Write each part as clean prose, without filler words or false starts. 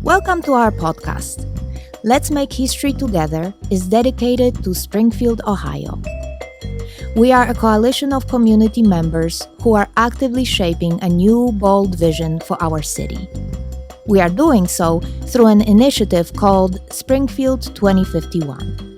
Welcome to our podcast. Let's Make History Together is dedicated to Springfield, Ohio. We are a coalition of community members who are actively shaping a new, bold vision for our city. We are doing so through an initiative called Springfield 2051.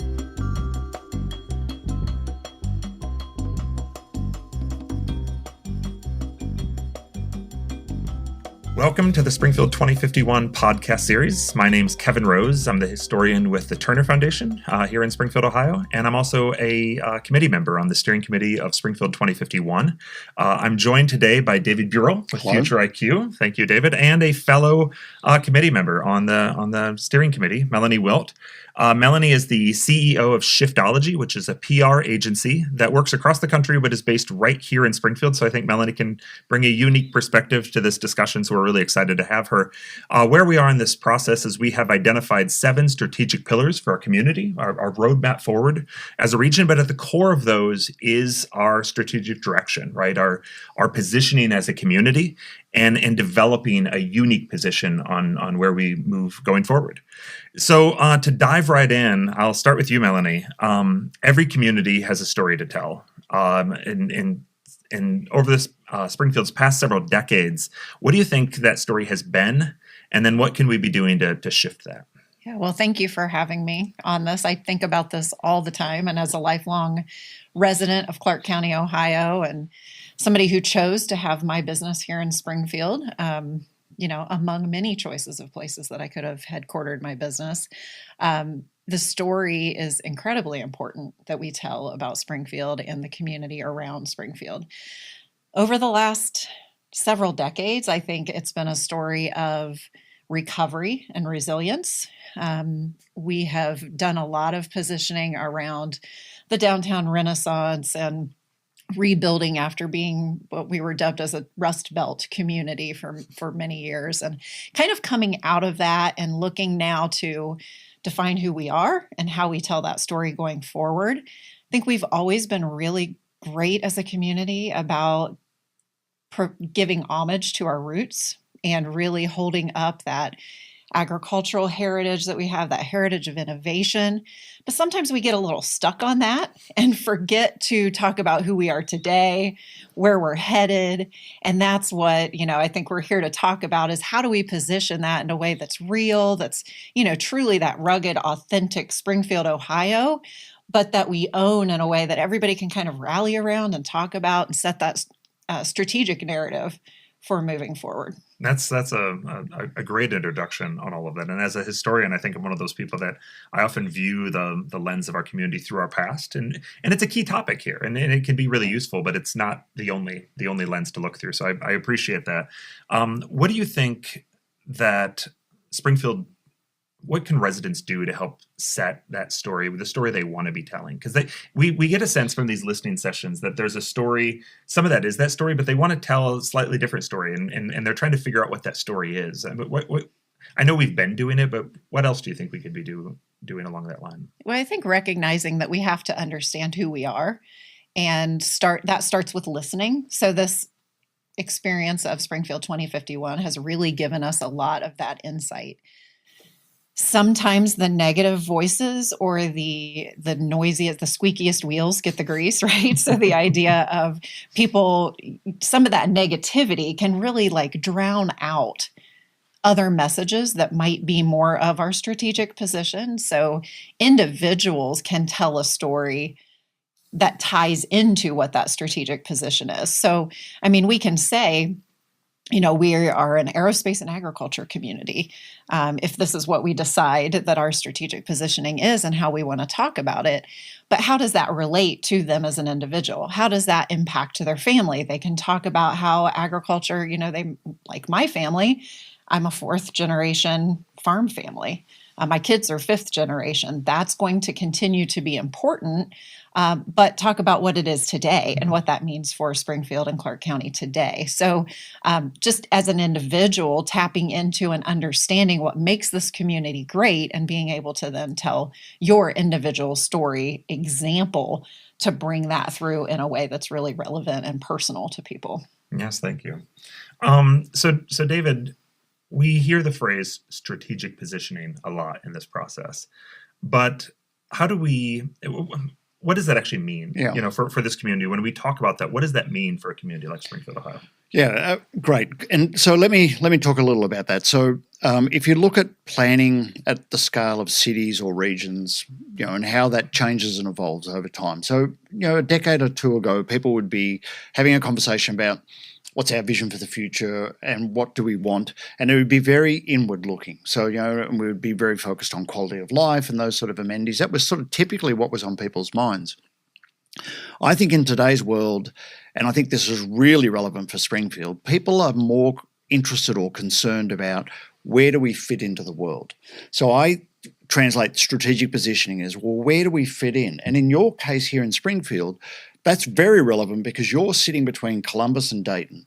Welcome to the Springfield 2051 podcast series. My name's Kevin Rose. I'm the historian with the Turner Foundation here in Springfield, Ohio, and I'm also a committee member on the steering committee of Springfield 2051. I'm joined today by David Beurle with Future IQ. Thank you, David, and a fellow committee member on the steering committee, Melanie Wilt. Melanie is the CEO of Shiftology, which is a PR agency that works across the country but is based right here in Springfield. So I think Melanie can bring a unique perspective to this discussion. So we're really excited to have her. Where we are in this process is we have identified 7 strategic pillars for our community, our roadmap forward as a region. But at the core of those is our strategic direction, right? Our positioning as a community and developing a unique position on where we move going forward. So to dive right in, I'll start with you, Melanie. Every community has a story to tell. And over this Springfield's past several decades, what do you think that story has been? And then what can we be doing to shift that? Yeah, well, thank you for having me on this. I think about this all the time. And as a lifelong resident of Clark County, Ohio, and somebody who chose to have my business here in Springfield, among many choices of places that I could have headquartered my business, the story is incredibly important that we tell about Springfield and the community around Springfield. Over the last several decades, I think it's been a story of recovery and resilience. We have done a lot of positioning around the downtown Renaissance and rebuilding after being what we were dubbed as a Rust Belt community for many years, and kind of coming out of that and looking now to define who we are and how we tell that story going forward. I think we've always been really great as a community about giving homage to our roots and really holding up that agricultural heritage that we have, that heritage of innovation. But sometimes we get a little stuck on that and forget to talk about who we are today, where we're headed. And that's what, I think we're here to talk about, is how do we position that in a way that's real, that's, truly that rugged, authentic Springfield, Ohio, but that we own in a way that everybody can kind of rally around and talk about and set that strategic narrative for moving forward. That's a great introduction on all of that. And as a historian, I think I'm one of those people that I often view the lens of our community through our past. And it's a key topic here. And it can be really useful, but it's not the only lens to look through. So I appreciate that. What do you think that Springfield, what can residents do to help set that story, the story they want to be telling? Because we get a sense from these listening sessions that there's a story, some of that is that story, but they want to tell a slightly different story, and they're trying to figure out what that story is. But what I know we've been doing it, but what else do you think we could be doing along that line? Well, I think recognizing that we have to understand who we are, and starts with listening. So this experience of Springfield 2051 has really given us a lot of that insight. Sometimes the negative voices or the noisiest, the squeakiest wheels get the grease, right? So the idea of people, some of that negativity can really drown out other messages that might be more of our strategic position. So individuals can tell a story that ties into what that strategic position is. So, we can say, we are an aerospace and agriculture community. If this is what we decide that our strategic positioning is and how we want to talk about it, but how does that relate to them as an individual? How does that impact their family? They can talk about how agriculture, they, like my family, I'm a 4th generation farm family. My kids are 5th generation. That's going to continue to be important, but talk about what it is today and what that means for Springfield and Clark County today. So just as an individual, tapping into and understanding what makes this community great and being able to then tell your individual story example to bring that through in a way that's really relevant and personal to people. Yes, thank you. So David, We hear the phrase strategic positioning a lot in this process, but how do we, what does that actually mean? Yeah. For this community, when we talk about that, what does that mean for a community like Springfield, Ohio? Yeah, great. And so let me talk a little about that. So if you look at planning at the scale of cities or regions, and how that changes and evolves over time. So, a decade or two ago, people would be having a conversation about what's our vision for the future and what do we want, and it would be very inward looking. So, and we would be very focused on quality of life and those sort of amenities. That was sort of typically what was on people's minds. I think in today's world, and I think this is really relevant for Springfield, people are more interested or concerned about where do we fit into the world. So I translate strategic positioning as, well, where do we fit in? And in your case here in Springfield, that's very relevant because you're sitting between Columbus and Dayton,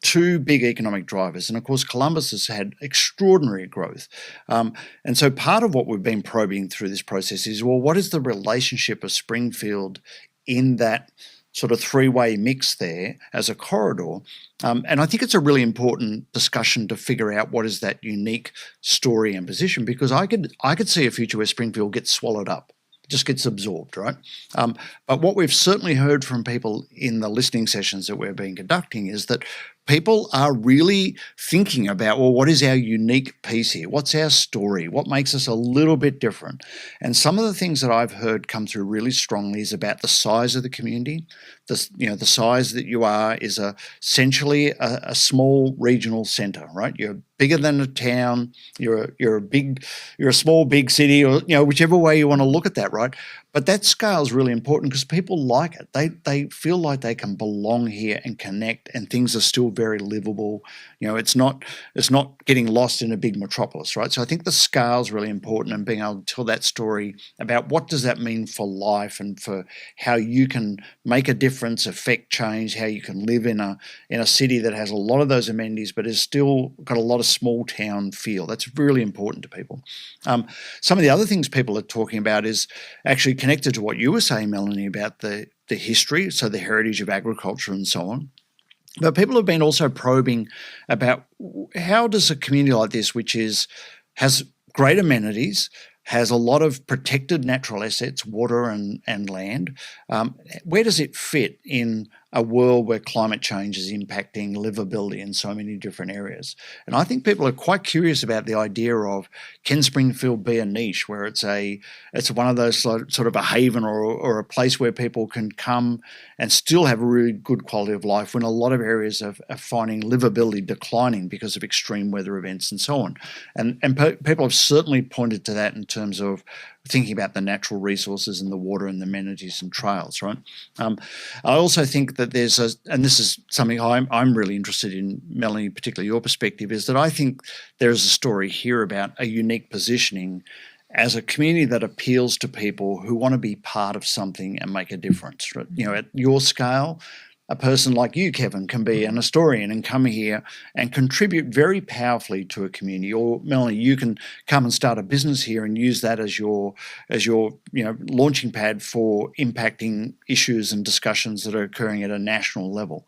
two big economic drivers. And of course, Columbus has had extraordinary growth. And so part of what we've been probing through this process is, well, what is the relationship of Springfield in that sort of three-way mix there as a corridor? And I think it's a really important discussion to figure out what is that unique story and position, because I could see a future where Springfield gets swallowed up, just gets absorbed, right? But what we've certainly heard from people in the listening sessions that we've been conducting is that people are really thinking about, well, what is our unique piece here? What's our story? What makes us a little bit different? And some of the things that I've heard come through really strongly is about the size of the community. The size that you are is essentially a small regional centre, right? You're bigger than a town. You're a small big city, or whichever way you want to look at that, right? But that scale is really important because people like it. They feel like they can belong here and connect, and things are still very livable. It's not getting lost in a big metropolis, right? So I think the scale is really important, and being able to tell that story about what does that mean for life and for how you can make a difference, affect change, how you can live in a city that has a lot of those amenities but has still got a lot of small town feel. That's really important to people. Some of the other things people are talking about is actually connected to what you were saying, Melanie, about the history, so the heritage of agriculture and so on. But people have been also probing about how does a community like this, which has great amenities, has a lot of protected natural assets, water and land, where does it fit in a world where climate change is impacting livability in so many different areas? And I think people are quite curious about the idea of, can Springfield be a niche where it's one of those sort of a haven or a place where people can come and still have a really good quality of life when a lot of areas are finding livability declining because of extreme weather events and so on. And people have certainly pointed to that in terms of thinking about the natural resources and the water and the amenities and trails, right? I also think that and this is something I'm really interested in, Melanie, particularly your perspective, is that I think there is a story here about a unique positioning as a community that appeals to people who want to be part of something and make a difference. Right? At your scale, a person like you, Kevin, can be an historian and come here and contribute very powerfully to a community. Or Melanie, you can come and start a business here and use that as your launching pad for impacting issues and discussions that are occurring at a national level.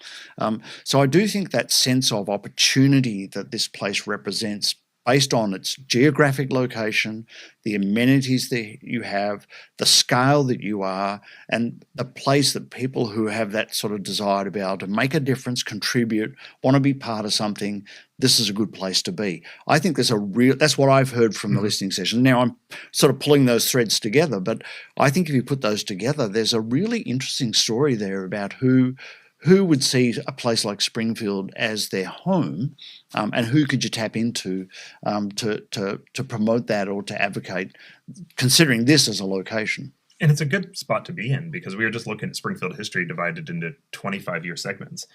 So I do think that sense of opportunity that this place represents, based on its geographic location, the amenities that you have, the scale that you are, and the place that people who have that sort of desire to be able to make a difference, contribute, want to be part of something, this is a good place to be. I think that's what I've heard from the listening session. Now I'm sort of pulling those threads together, but I think if you put those together, there's a really interesting story there about who would see a place like Springfield as their home, and who could you tap into to promote that or to advocate, considering this as a location. And it's a good spot to be in because we were just looking at Springfield history divided into 25-year segments.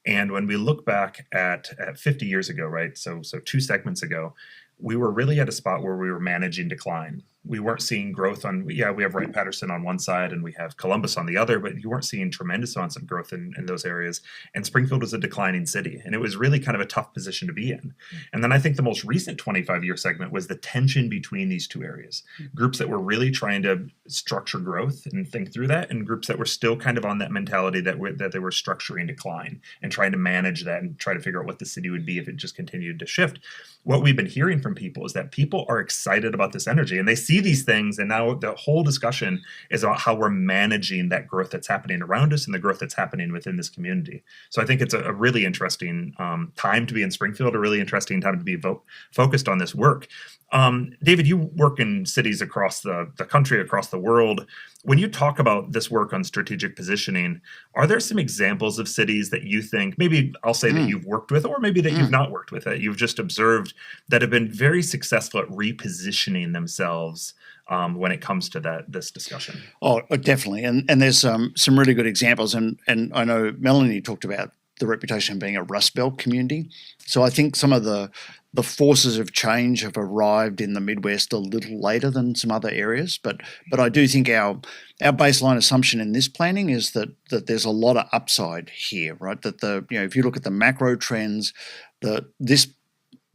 And when we look back at 50 years ago, right, so 2 segments ago, we were really at a spot where we were managing decline. we weren't seeing growth on, we have Wright-Patterson on one side and we have Columbus on the other, but you weren't seeing tremendous amounts of growth in those areas. And Springfield was a declining city, and it was really kind of a tough position to be in. And then I think the most recent 25-year segment was the tension between these two areas. Groups that were really trying to structure growth and think through that, and groups that were still kind of on that mentality that they were structuring decline and trying to manage that and try to figure out what the city would be if it just continued to shift. What we've been hearing from people is that people are excited about this energy, and they see these things, and now the whole discussion is about how we're managing that growth that's happening around us and the growth that's happening within this community. So I think it's a really interesting time to be in Springfield, a really interesting time to be focused on this work. David, you work in cities across the country, across the world. When you talk about this work on strategic positioning, are there some examples of cities that you think, maybe I'll say that you've worked with, or maybe that you've not worked with, that you've just observed that have been very successful at repositioning themselves when it comes to this discussion? Oh, definitely. And there's some really good examples. And I know Melanie talked about the reputation of being a Rust Belt community. So I think some of the forces of change have arrived in the Midwest a little later than some other areas, but I do think our baseline assumption in this planning is that there's a lot of upside here, right? That if you look at the macro trends, this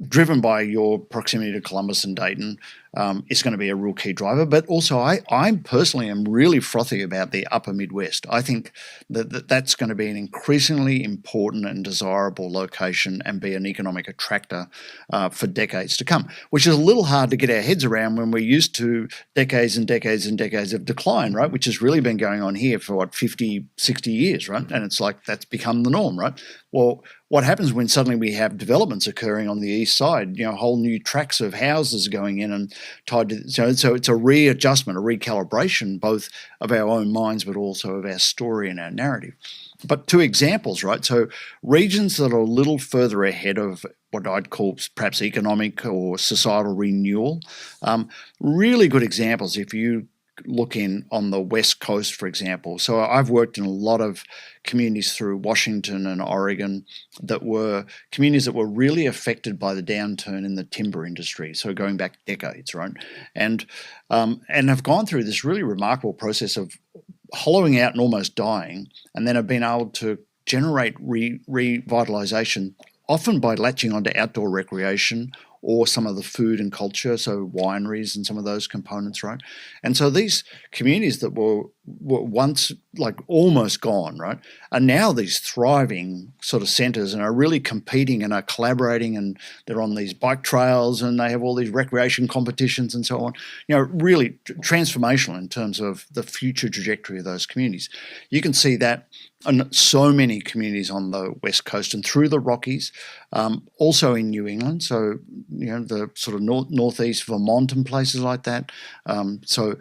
driven by your proximity to Columbus and Dayton is going to be a real key driver. But also, I personally am really frothy about the upper Midwest. I think that's going to be an increasingly important and desirable location and be an economic attractor for decades to come, which is a little hard to get our heads around when we're used to decades and decades and decades of decline, right? Which has really been going on here for 50, 60 years, right? And it's like that's become the norm, right? Well, what happens when suddenly we have developments occurring on the east side, whole new tracts of houses going in and tied to, so it's a readjustment, a recalibration, both of our own minds, but also of our story and our narrative. But two examples, right? So regions that are a little further ahead of what I'd call perhaps economic or societal renewal, really good examples if you look in on the West Coast, for example. So I've worked in a lot of communities through Washington and Oregon that were communities that were really affected by the downturn in the timber industry. So going back decades, right? And have gone through this really remarkable process of hollowing out and almost dying, and then have been able to generate revitalization, often by latching onto outdoor recreation or some of the food and culture, so wineries and some of those components, right? And so these communities that were once like almost gone, right, are now these thriving sort of centers and are really competing and are collaborating, and they're on these bike trails and they have all these recreation competitions and so on. Really transformational in terms of the future trajectory of those communities. You can see that in so many communities on the West Coast and through the Rockies, also in New England, so the sort of northeast Vermont and places like that. So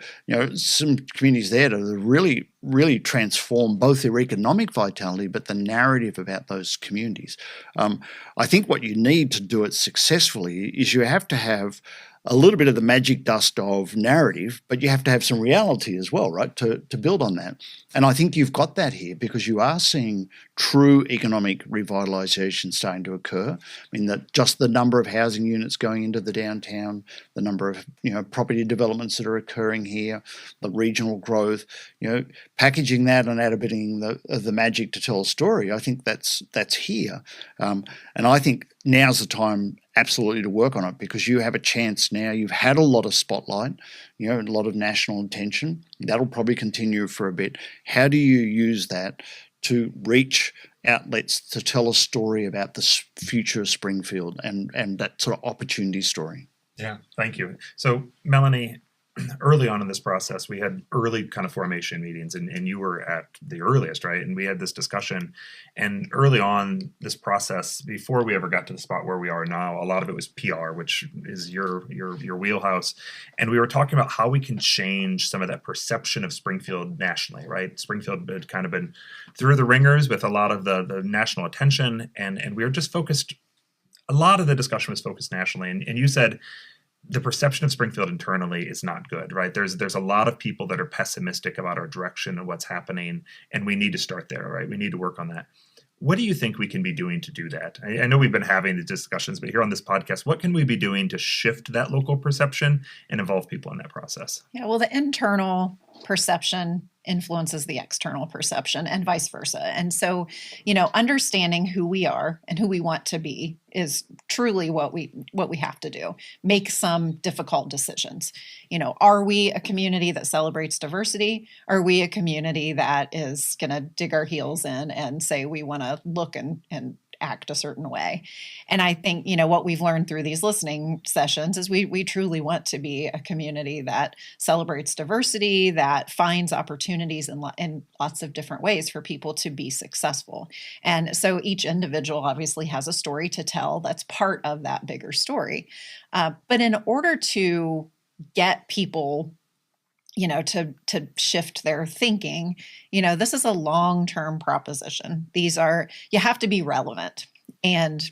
some communities there that have really, really transformed both their economic vitality, but the narrative about those communities. I think what you need to do it successfully is you have to have a little bit of the magic dust of narrative, but you have to have some reality as well, right, to build on that. And I think you've got that here because you are seeing true economic revitalisation starting to occur. I mean, that just the number of housing units going into the downtown, the number of property developments that are occurring here, the regional growth, packaging that and attributing the magic to tell a story. I think that's here, and I think now's the time absolutely to work on it because you have a chance now. You've had a lot of spotlight, a lot of national attention. That'll probably continue for a bit. How do you use that to reach outlets to tell a story about the future of Springfield and that sort of opportunity story? Yeah, thank you. So, Melanie, early on in this process, we had early kind of formation meetings, and you were at the earliest, right? And we had this discussion, and early on this process, before we ever got to the spot where we are now, a lot of it was PR, which is your wheelhouse. And we were talking about how we can change some of that perception of Springfield nationally, right? Springfield had kind of been through the ringers with a lot of the national attention, and we were just focused. A lot of the discussion was focused nationally, and you said the perception of Springfield internally is not good, right? There's a lot of people that are pessimistic about our direction and what's happening, and we need to start there, right? We need to work on that. What do you think we can be doing to do that? I know we've been having the discussions, but here on this podcast, what can we be doing to shift that local perception and involve people in that process? Yeah, well, the internal perception influences the external perception and vice versa. And so, understanding who we are and who we want to be is truly what we have to do. Make some difficult decisions. Are we a community that celebrates diversity? Are we a community that is going to dig our heels in and say we want to look and act a certain way? And I think, what we've learned through these listening sessions is we truly want to be a community that celebrates diversity, that finds opportunities in lots of different ways for people to be successful. And so each individual obviously has a story to tell that's part of that bigger story. But in order to get people to shift their thinking, this is a long-term proposition. You have to be relevant, and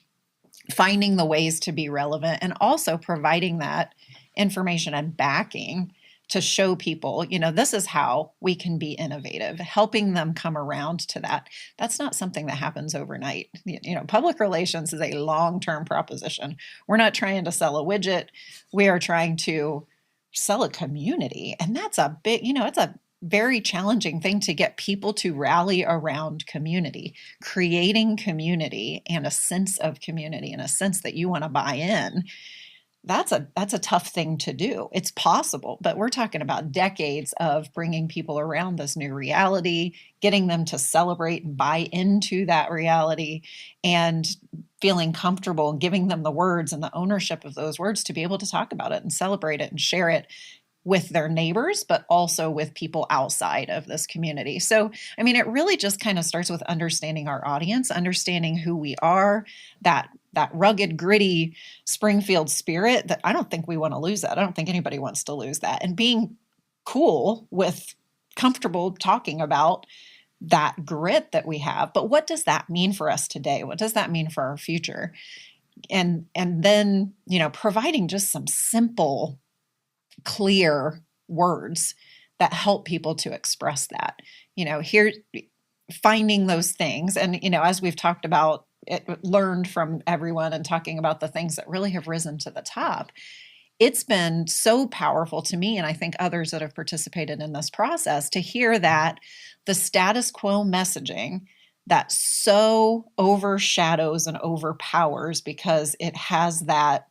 finding the ways to be relevant and also providing that information and backing to show people, this is how we can be innovative, helping them come around to that. That's not something that happens overnight. Public relations is a long-term proposition. We're not trying to sell a widget. We are trying to sell a community. And that's a big, it's a very challenging thing to get people to rally around community, creating community and a sense of community and a sense that you want to buy in. That's a tough thing to do. It's possible, but we're talking about decades of bringing people around this new reality, getting them to celebrate and buy into that reality, and feeling comfortable and giving them the words and the ownership of those words to be able to talk about it and celebrate it and share it with their neighbors, but also with people outside of this community. So, it really just kind of starts with understanding our audience, understanding who we are, that rugged, gritty Springfield spirit that I don't think we want to lose that. I don't think anybody wants to lose that. And being cool with comfortable talking about that grit that we have. But what does that mean for us today? What does that mean for our future? And then, providing just some simple, clear words that help people to express that. Here, finding those things. And, as we've talked about, learned from everyone and talking about the things that really have risen to the top, it's been so powerful to me, and I think others that have participated in this process, to hear that the status quo messaging that so overshadows and overpowers because it has that,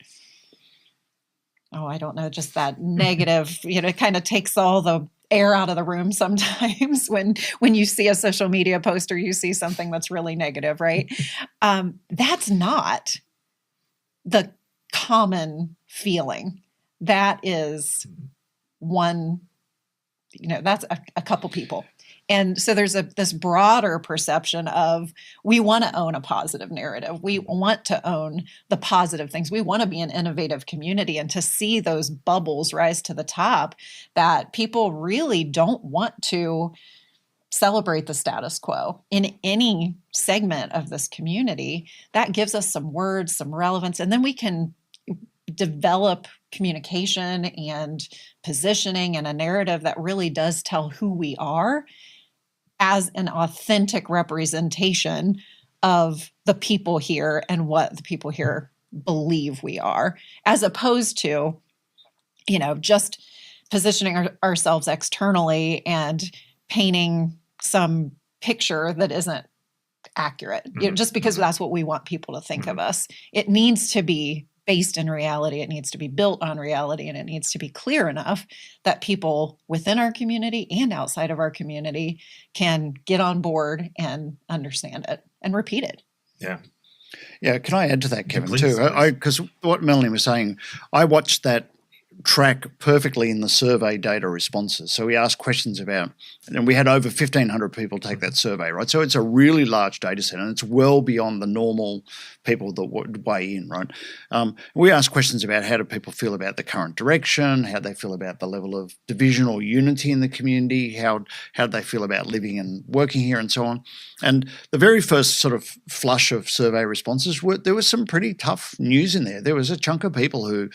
just that negative, it kind of takes all the air out of the room sometimes when you see a social media post or you see something that's really negative, right? That's not the common feeling. That is one, that's a couple people. And so there's this broader perception of we want to own a positive narrative. We want to own the positive things. We want to be an innovative community, and to see those bubbles rise to the top, that people really don't want to celebrate the status quo in any segment of this community. That gives us some words, some relevance, and then we can develop communication and positioning and a narrative that really does tell who we are as an authentic representation of the people here and what the people here believe we are, as opposed to, just positioning ourselves externally and painting some picture that isn't accurate, just because that's what we want people to think of us. It needs to be based in reality. It needs to be built on reality, and it needs to be clear enough that people within our community and outside of our community can get on board and understand it and repeat it. Yeah. Yeah. Can I add to that, Kevin, Please, too? please. Because what Melanie was saying, I watched that track perfectly in the survey data responses. So we asked questions about, and we had over 1,500 people take that survey, right? So it's a really large data set, and it's well beyond the normal people that would weigh in, right? We asked questions about how do people feel about the current direction, how they feel about the level of division or unity in the community, how they feel about living and working here, and so on. And the very first sort of flush of survey responses, there was some pretty tough news in there. There was a chunk of people who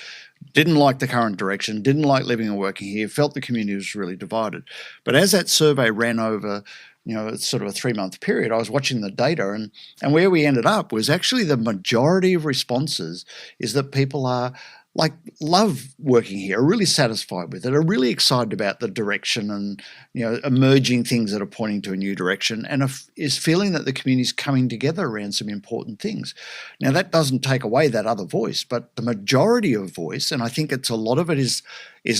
didn't like the current direction, didn't like living and working here, felt the community was really divided. But as that survey ran over it's sort of a 3-month period, I was watching the data, and where we ended up was actually the majority of responses is that people are love working here, are really satisfied with it, are really excited about the direction and emerging things that are pointing to a new direction, and is feeling that the community is coming together around some important things. Now, that doesn't take away that other voice, but the majority of voice, and I think a lot of it is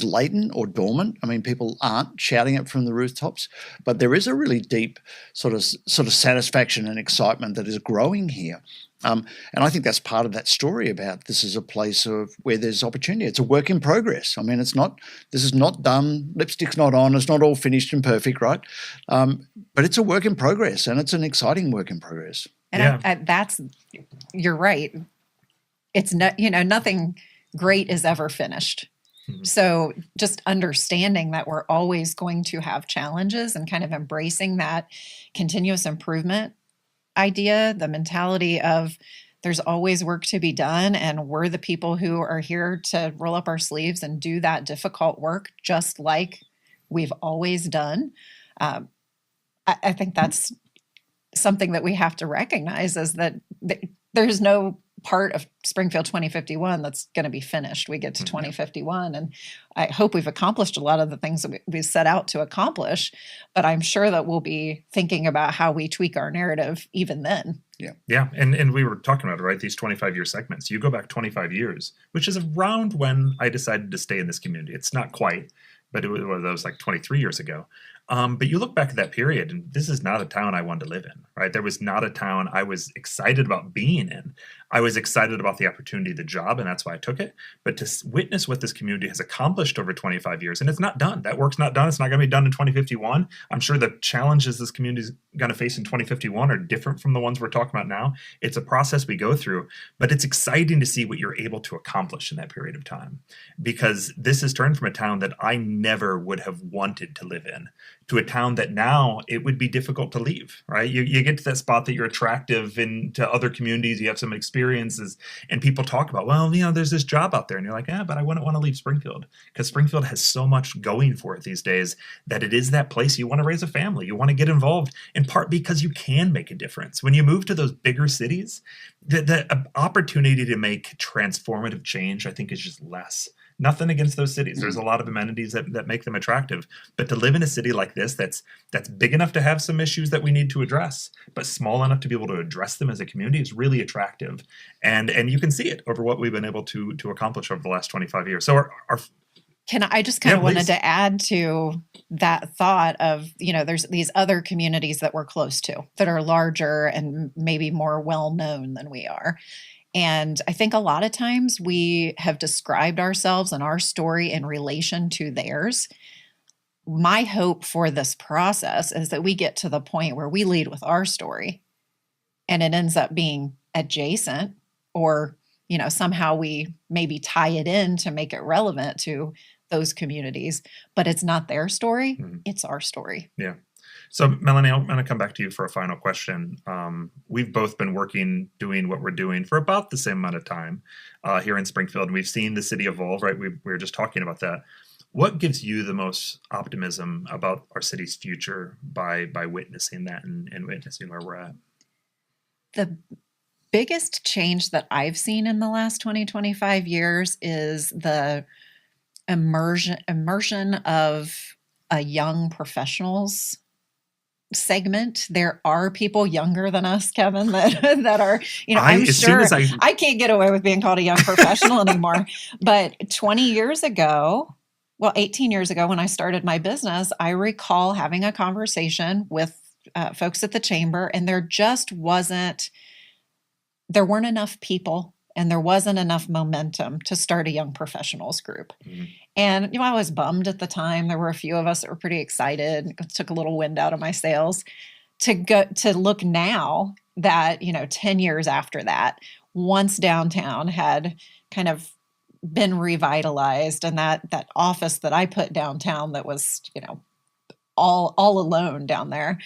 latent or dormant. I mean, people aren't shouting it from the rooftops, but there is a really deep sort of satisfaction and excitement that is growing here. And I think that's part of that story about this is a place where there's opportunity. It's a work in progress. I mean, this is not done, lipstick's not on, it's not all finished and perfect, right? But it's a work in progress, and it's an exciting work in progress. And you're right. It's nothing great is ever finished. Mm-hmm. So just understanding that we're always going to have challenges and kind of embracing that continuous improvement idea, the mentality of there's always work to be done, and we're the people who are here to roll up our sleeves and do that difficult work just like we've always done. I think that's something that we have to recognize, is that there's no part of Springfield 2051 that's going to be finished. We get to 2051, and I hope we've accomplished a lot of the things that we set out to accomplish, but I'm sure that we'll be thinking about how we tweak our narrative even then. Yeah. And we were talking about it, right? These 25-year segments. You go back 25 years, which is around when I decided to stay in this community. It's not quite, but that was like 23 years ago. But you look back at that period, and this is not a town I wanted to live in, right? There was not a town I was excited about being in. I was excited about the opportunity, the job, and that's why I took it. But to witness what this community has accomplished over 25 years, and it's not done. That work's not done. It's not going to be done in 2051. I'm sure the challenges this community is going to face in 2051 are different from the ones we're talking about now. It's a process we go through, but it's exciting to see what you're able to accomplish in that period of time, because this has turned from a town that I never would have wanted to live in to a town that now it would be difficult to leave, right? You get to that spot that you're attractive to other communities, you have some experiences, and people talk about, well, there's this job out there, and you're like, but I wouldn't want to leave Springfield, because Springfield has so much going for it these days that it is that place you want to raise a family, you want to get involved, in part because you can make a difference. When you move to those bigger cities, the opportunity to make transformative change, I think, is just less. Nothing against those cities. There's a lot of amenities that make them attractive. But to live in a city like this that's big enough to have some issues that we need to address, but small enough to be able to address them as a community is really attractive. And you can see it over what we've been able to accomplish over the last 25 years. So I just kind of wanted to add to that thought of, there's these other communities that we're close to that are larger and maybe more well-known than we are. And I think a lot of times we have described ourselves and our story in relation to theirs. My hope for this process is that we get to the point where we lead with our story and it ends up being adjacent, or, somehow we maybe tie it in to make it relevant to those communities, but it's not their story. It's our story. Yeah. So, Melanie, I'm going to come back to you for a final question. We've both been doing what we're doing for about the same amount of time here in Springfield, and we've seen the city evolve, right? We were just talking about that. What gives you the most optimism about our city's future by witnessing that and witnessing where we're at? The biggest change that I've seen in the last 25 years is the immersion of a young professionals segment. There are people younger than us, Kevin, that are, I'm sure I can't get away with being called a young professional anymore. But 20 years ago, 18 years ago, when I started my business, I recall having a conversation with folks at the chamber, and there weren't enough people and there wasn't enough momentum to start a young professionals group. Mm-hmm. And, I was bummed at the time. There were a few of us that were pretty excited. It took a little wind out of my sails to look now that, 10 years after that, once downtown had kind of been revitalized, and that office that I put downtown that was, all alone down there,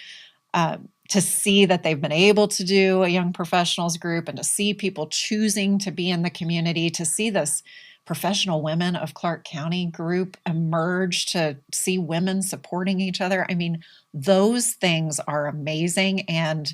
to see that they've been able to do a young professionals group, and to see people choosing to be in the community, to see this Professional Women of Clark County group emerge to see women supporting each other. I mean, those things are amazing. And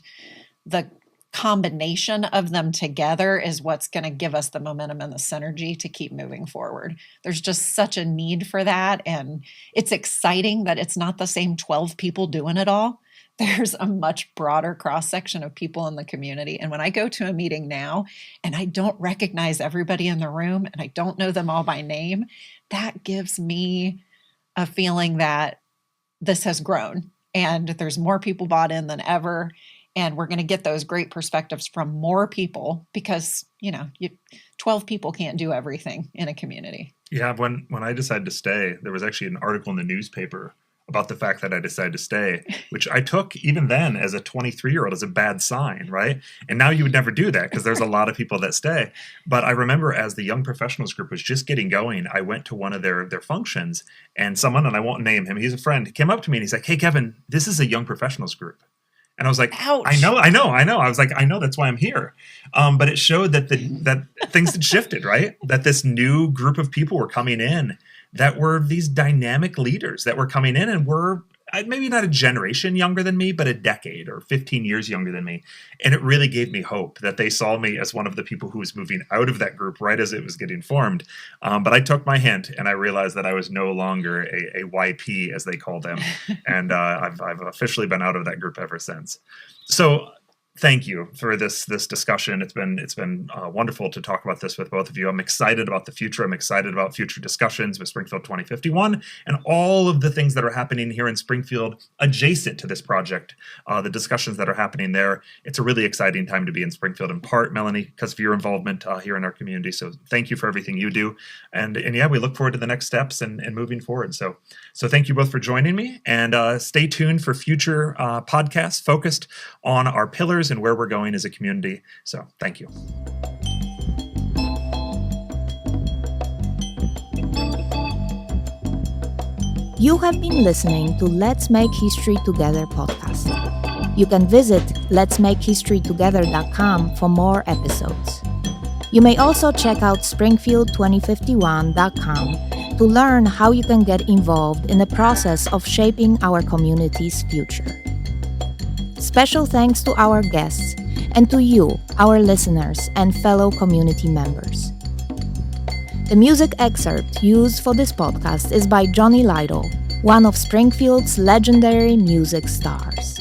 the combination of them together is what's going to give us the momentum and the synergy to keep moving forward. There's just such a need for that. And it's exciting that it's not the same 12 people doing it all. There's a much broader cross-section of people in the community. And when I go to a meeting now and I don't recognize everybody in the room and I don't know them all by name, that gives me a feeling that this has grown and there's more people bought in than ever. And we're going to get those great perspectives from more people because, 12 people can't do everything in a community. Yeah, when I decided to stay, there was actually an article in the newspaper about the fact that I decided to stay, which I took even then as a 23-year-old as a bad sign, right? And now you would never do that because there's a lot of people that stay. But I remember as the Young Professionals group was just getting going, I went to one of their functions and someone, and I won't name him, he's a friend, came up to me and he's like, "Hey, Kevin, this is a Young Professionals group." And I was like, Ouch. I know. I was like, I know, that's why I'm here. But it showed that that things had shifted, right? That this new group of people were coming in that were these dynamic leaders that were coming in and were maybe not a generation younger than me, but a decade or 15 years younger than me. And it really gave me hope that they saw me as one of the people who was moving out of that group right as it was getting formed. But I took my hint and I realized that I was no longer a YP, as they call them. And I've officially been out of that group ever since. So thank you for this discussion. It's been wonderful to talk about this with both of you. I'm excited about the future. I'm excited about future discussions with Springfield 2051 and all of the things that are happening here in Springfield adjacent to this project. The discussions that are happening there. It's a really exciting time to be in Springfield, in part, Melanie, because of your involvement here in our community. So thank you for everything you do. And yeah, we look forward to the next steps and moving forward. So thank you both for joining me, and stay tuned for future podcasts focused on our pillars and where we're going as a community. So thank you. You have been listening to Let's Make History Together podcast. You can visit letsmakehistorytogether.com for more episodes. You may also check out springfield2051.com to learn how you can get involved in the process of shaping our community's future. Special thanks to our guests and to you, our listeners and fellow community members. The music excerpt used for this podcast is by Johnny Lytle, one of Springfield's legendary music stars.